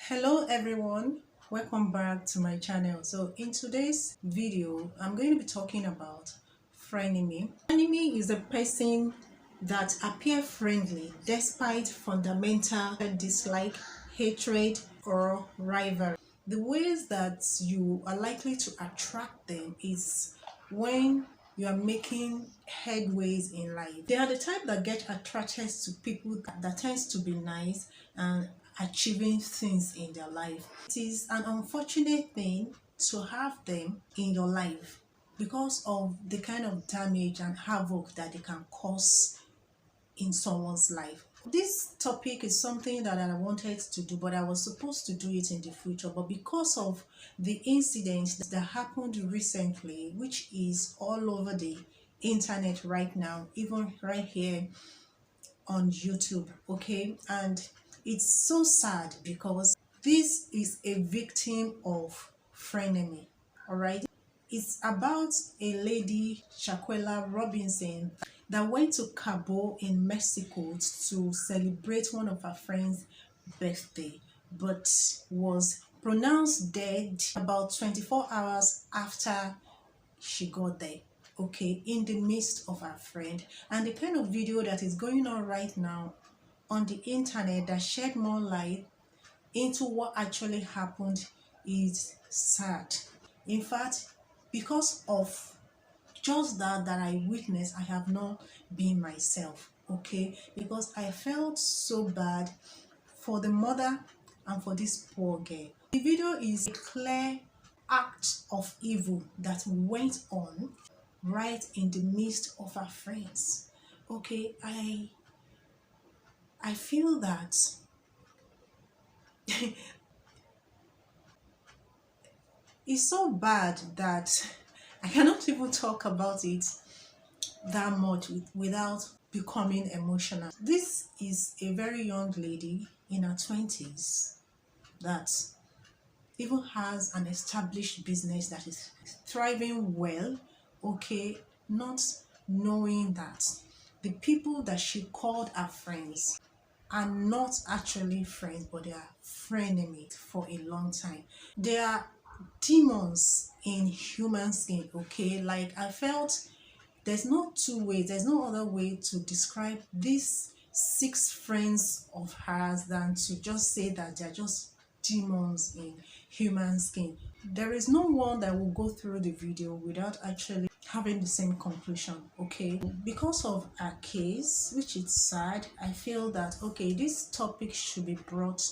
Hello everyone, welcome back to my channel. So in today's video I'm going to be talking about frenemy. Frenemy is a person that appear friendly despite fundamental dislike, hatred or rivalry. The ways that you are likely to attract them is when you are making headways in life. They are the type that get attracted to people that tends to be nice and achieving things in their life. It is an unfortunate thing to have them in your life because of the kind of damage and havoc that they can cause in someone's life. This topic is something that I wanted to do, but I was supposed to do it in the future. But because of the incidents that happened recently, which is all over the internet right now, even right here on YouTube, okay? And it's so sad because this is a victim of frenemy, all right? It's about a lady, Shaquella Robinson, that went to Cabo in Mexico to celebrate one of her friends' birthday, but was pronounced dead about 24 hours after she got there, okay, in the midst of her friend. And the kind of video that is going on right now on the internet that shed more light into what actually happened is sad. In fact, because of just that I witnessed, I have not been myself, okay, because I felt so bad for the mother and for this poor girl. The video is a clear act of evil that went on right in the midst of our friends. Okay, I feel that it's so bad that I cannot even talk about it that much without becoming emotional. This is a very young lady in her 20s that even has an established business that is thriving well, okay, not knowing that the people that she called her friends are not actually friends, but they are frenemies for a long time. They are demons in human skin, okay? Like, I felt there's no two ways, there's no other way to describe these 6 friends of hers than to just say that they're just demons in human skin. There is no one that will go through the video without actually having the same conclusion, okay? Because of our case, which is sad, I feel that okay, this topic should be brought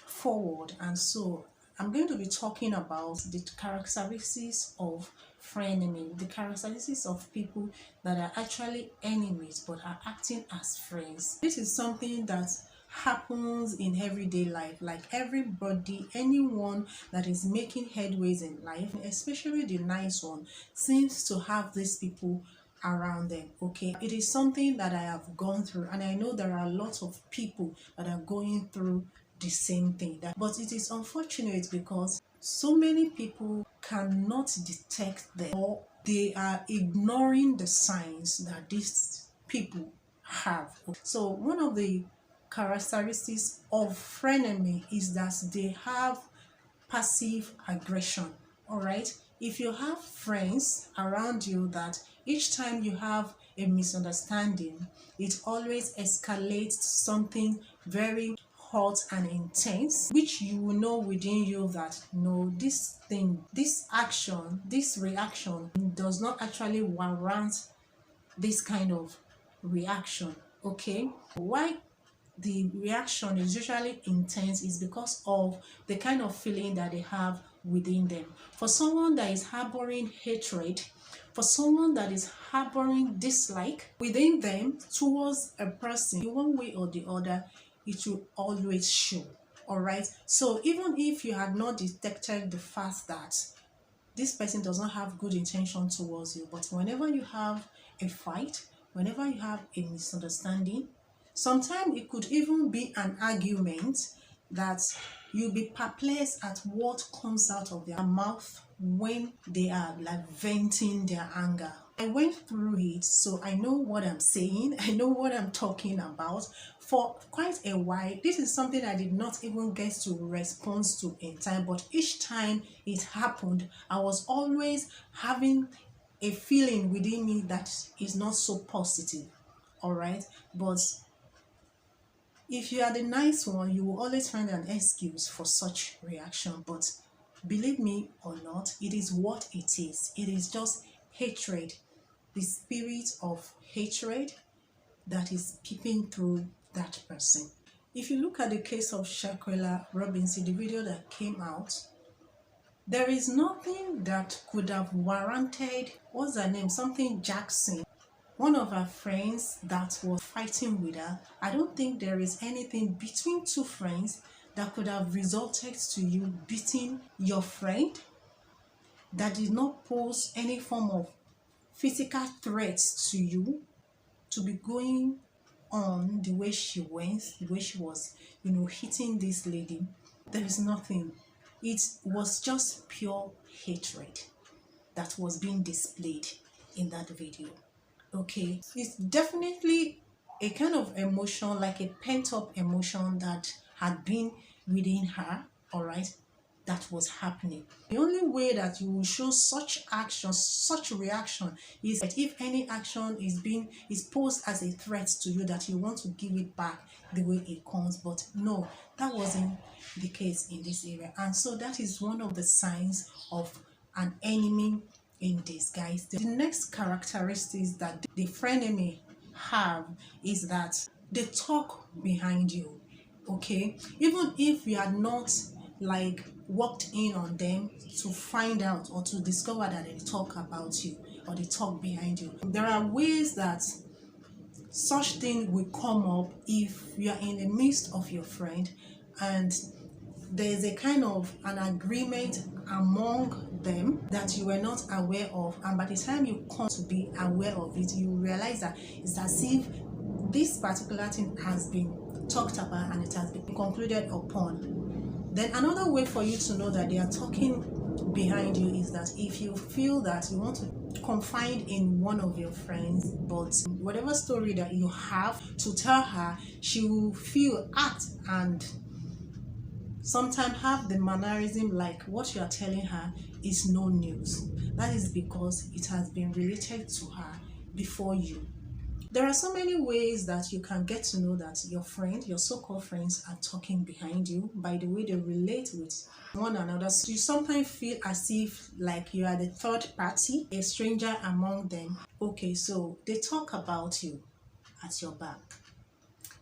forward, and so I'm going to be talking about the characteristics of frenemy, the characteristics of people that are actually enemies but are acting as friends. This is something that happens in everyday life. Like everybody, anyone that is making headways in life, especially the nice one, seems to have these people around them, okay? It is something that I have gone through, and I know there are lots of people that are going through the same thing. But it is unfortunate because so many people cannot detect them, or they are ignoring the signs that these people have. So one of the characteristics of frenemy is that they have passive aggression, all right? If you have friends around you that each time you have a misunderstanding, it always escalates to something very hot and intense, which you will know within you that no, this thing, this action, this reaction does not actually warrant this kind of reaction, okay? Why the reaction is usually intense is because of the kind of feeling that they have within them. For someone that is harboring hatred, for someone that is harboring dislike within them towards a person, in one way or the other, it will always show, all right? So even if you had not detected the fact that this person does not have good intention towards you, but whenever you have a fight, whenever you have a misunderstanding, sometimes it could even be an argument that you'll be perplexed at what comes out of their mouth when they are like venting their anger. I went through it, so I know what I'm saying. I know what I'm talking about. For quite a while, this is something I did not even get to respond to in time, but each time it happened, I was always having a feeling within me that is not so positive. All right, but if you are the nice one, you will always find an excuse for such reaction. But believe me or not, it is what it is. It is just hatred, the spirit of hatred that is peeping through that person. If you look at the case of Shaquilla Robinson, the video that came out, there is nothing that could have warranted, what's her name, something Jackson, one of her friends that was fighting with her. I don't think there is anything between two friends that could have resulted to you beating your friend that did not pose any form of physical threats to you, to be going on the way she went, the way she was, hitting this lady. There is nothing. It was just pure hatred that was being displayed in that video. Okay, it's definitely a kind of emotion, like a pent-up emotion that had been within her, all right, that was happening. The only way that you will show such action, such reaction, is that if any action is posed as a threat to you, that you want to give it back the way it comes. But no, that wasn't the case in this area. And so that is one of the signs of an enemy in disguise. The next characteristics that the frenemy have is that they talk behind you. Okay, even if you are not like walked in on them to find out or to discover that they talk about you or they talk behind you, there are ways that such thing will come up if you are in the midst of your friend and there's a kind of an agreement among them that you were not aware of, and by the time you come to be aware of it, you realize that it's as if this particular thing has been talked about and it has been concluded upon. Then another way for you to know that they are talking behind you is that if you feel that you want to confide in one of your friends, but whatever story that you have to tell her, she will feel, act, and sometimes have the mannerism like what you are telling her is no news. That is because it has been related to her before you. There are so many ways that you can get to know that your friend, your so-called friends, are talking behind you by the way they relate with one another. So you sometimes feel as if like you are the third party, a stranger among them. Okay, so they talk about you at your back,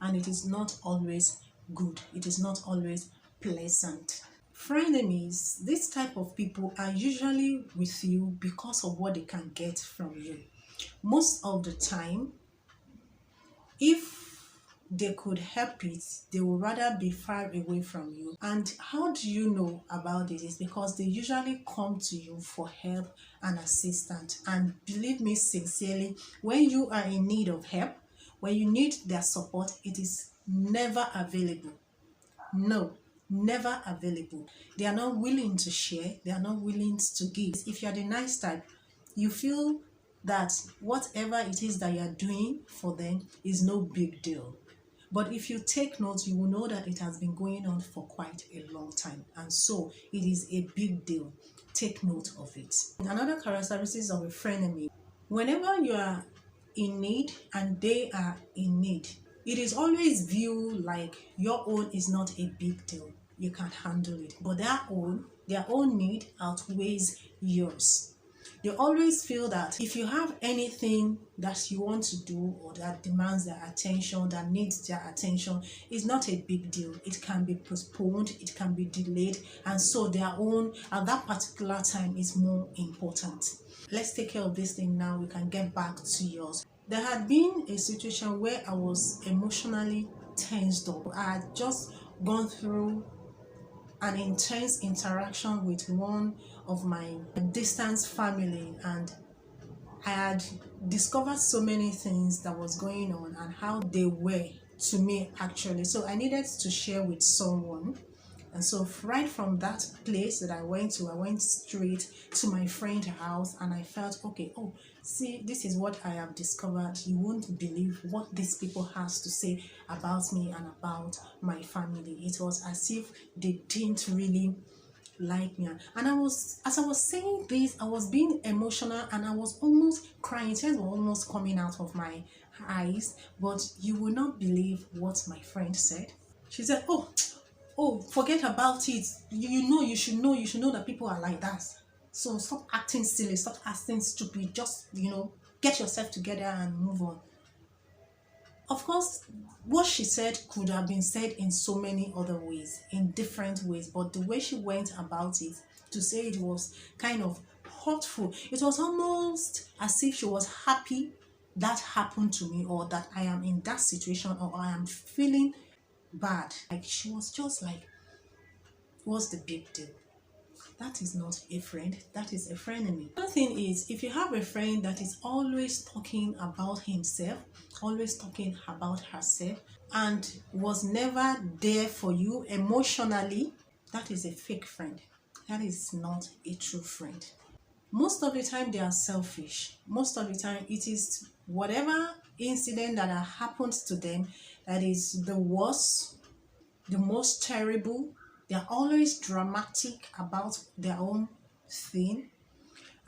and it is not always good. It is not always pleasant. Frenemies, this type of people are usually with you because of what they can get from you. Most of the time, if they could help it, they would rather be far away from you. And how do you know about this? It's because they usually come to you for help and assistance. And believe me sincerely, when you are in need of help, when you need their support, it is never available. No, never available. They are not willing to share. They are not willing to give. If you are the nice type, you feel that whatever it is that you are doing for them is no big deal. But if you take note, you will know that it has been going on for quite a long time. And so it is a big deal. Take note of it. Another characteristic of a frenemy, whenever you are in need and they are in need, it is always viewed like your own is not a big deal. You can handle it. But their own need outweighs yours. They always feel that if you have anything that you want to do or that demands their attention, that needs their attention, it's not a big deal. It can be postponed, it can be delayed, and so their own at that particular time is more important. Let's take care of this thing now. We can get back to yours. There had been a situation where I was emotionally tensed up. I had just gone through an intense interaction with one of my distant family, and I had discovered so many things that was going on and how they were to me actually. So I needed to share with someone, And so right from that place that I went straight to my friend's house, and I felt, okay, oh, see, this is what I have discovered. You won't believe what these people has to say about me and about my family. It was as if they didn't really like me. And as I was saying this, I was being emotional and I was almost crying. Tears were almost coming out of my eyes. But you will not believe what my friend said. She said, oh, forget about it. You should know that people are like that. So stop acting silly, stop acting stupid. Just, get yourself together and move on. Of course, what she said could have been said in so many other ways, in different ways, but the way she went about it, to say it was kind of hurtful. It was almost as if she was happy that happened to me, or that I am in that situation, or I am feeling bad. Like, she was just like, what's the big deal? That is not a friend, that is a frenemy. Another thing is, if you have a friend that is always talking about himself, always talking about herself, and was never there for you emotionally, that is a fake friend. That is not a true friend. Most of the time they are selfish. Most of the time it is whatever incident that happens to them that is the worst, the most terrible. They are always dramatic about their own thing.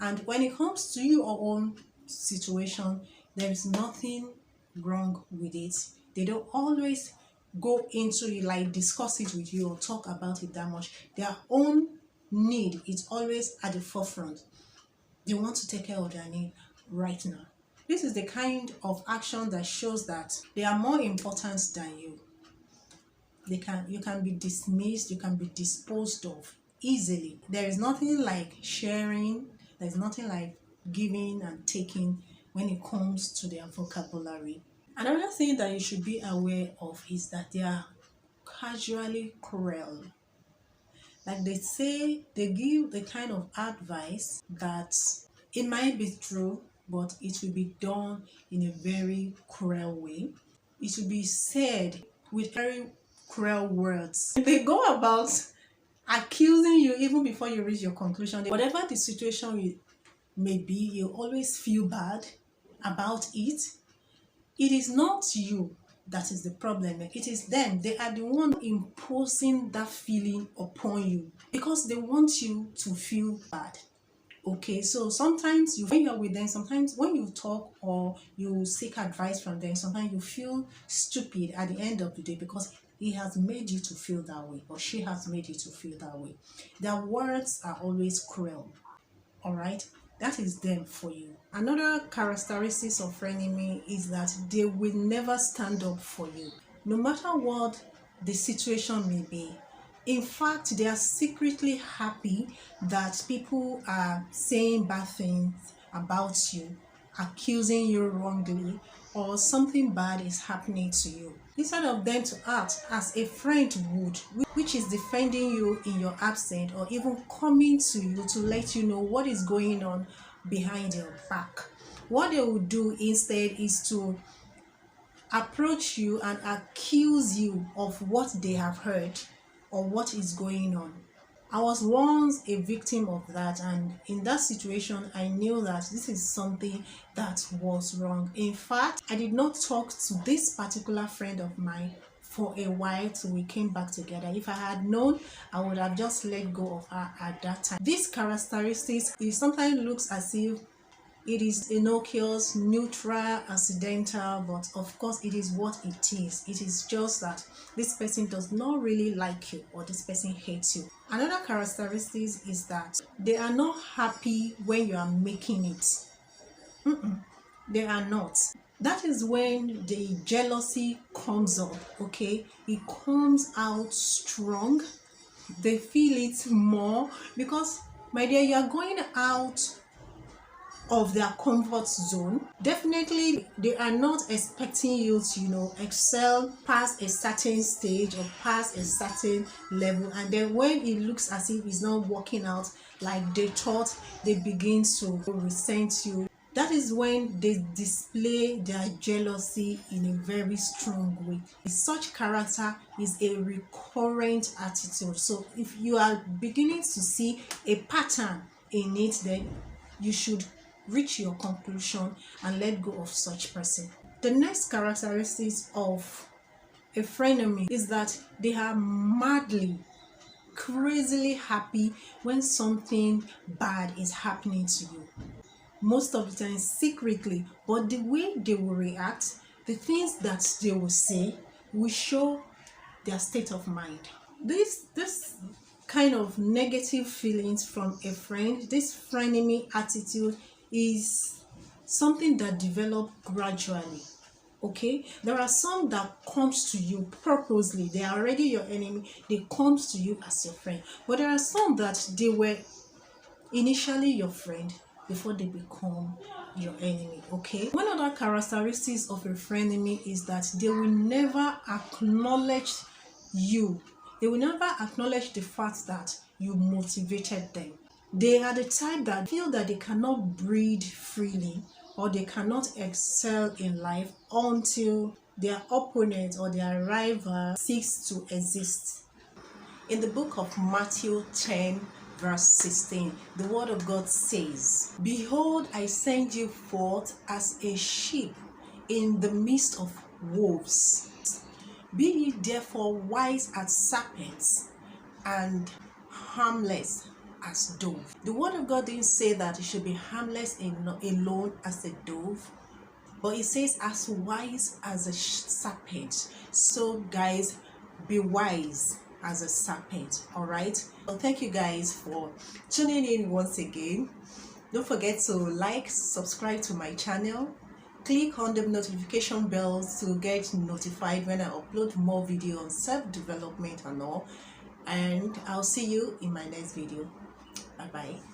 And when it comes to your own situation, there is nothing wrong with it. They don't always go into it, like discuss it with you or talk about it that much. Their own need is always at the forefront. They want to take care of their need right now. This is the kind of action that shows that they are more important than you. You can be dismissed, you can be disposed of easily. There is nothing like sharing, there's nothing like giving and taking when it comes to their vocabulary. Another thing that you should be aware of is that they are casually cruel. Like they say, they give the kind of advice that it might be true, but it will be done in a very cruel way. It will be said with very cruel words. They go about accusing you even before you reach your conclusion. Whatever the situation may be, you always feel bad about it. It is not you that is the problem. It is them. They are the one imposing that feeling upon you because they want you to feel bad. Okay, so sometimes when you're with them, sometimes when you talk or you seek advice from them, sometimes you feel stupid at the end of the day because he has made you to feel that way, or she has made you to feel that way. Their words are always cruel. All right, that is them for you. Another characteristics of frenemy is that they will never stand up for you, no matter what the situation may be. In fact, they are secretly happy that people are saying bad things about you, accusing you wrongly, or something bad is happening to you. Instead of them to act as a friend would, which is defending you in your absence, or even coming to you to let you know what is going on behind your back, what they will do instead is to approach you and accuse you of what they have heard or what is going on. I was once a victim of that, and in that situation I knew that this is something that was wrong. In fact, I did not talk to this particular friend of mine for a while till we came back together. If I had known, I would have just let go of her at that time. This characteristics, it sometimes looks as if it is innocuous, neutral, accidental, but of course it is what it is. It is just that this person does not really like you, or this person hates you. Another characteristic is that they are not happy when you are making it. They are not. That is when the jealousy comes up, okay? It comes out strong. They feel it more because, my dear, you are going out of their comfort zone. Definitely they are not expecting you to excel past a certain stage or past a certain level, and then when it looks as if it's not working out like they thought, they begin to resent you. That is when they display their jealousy in a very strong way. Such character is a recurrent attitude. So if you are beginning to see a pattern in it, then you should reach your conclusion and let go of such person. The next characteristics of a frenemy is that they are madly, crazily happy when something bad is happening to you. Most of the time secretly, but the way they will react, the things that they will say will show their state of mind. This kind of negative feelings from a friend, this frenemy attitude, is something that develops gradually. Okay, there are some that comes to you purposely. They are already your enemy, they comes to you as your friend. But there are some that they were initially your friend before they become your enemy. Okay, one other characteristics of a frenemy is that they will never acknowledge you. They will never acknowledge the fact that you motivated them. They are the type that feel that they cannot breathe freely or they cannot excel in life until their opponent or their rival ceases to exist. In the book of Matthew 10 verse 16, the word of God says, "Behold, I send you forth as a sheep in the midst of wolves. Be ye therefore wise as serpents and harmless as dove." The word of God didn't say that it should be harmless alone as a dove, but it says as wise as a serpent. So guys, be wise as a serpent. All right, well, thank you guys for tuning in once again. Don't forget to like, subscribe to my channel, click on the notification bell to get notified when I upload more video on self-development and all. And I'll see you in my next video. Bye bye.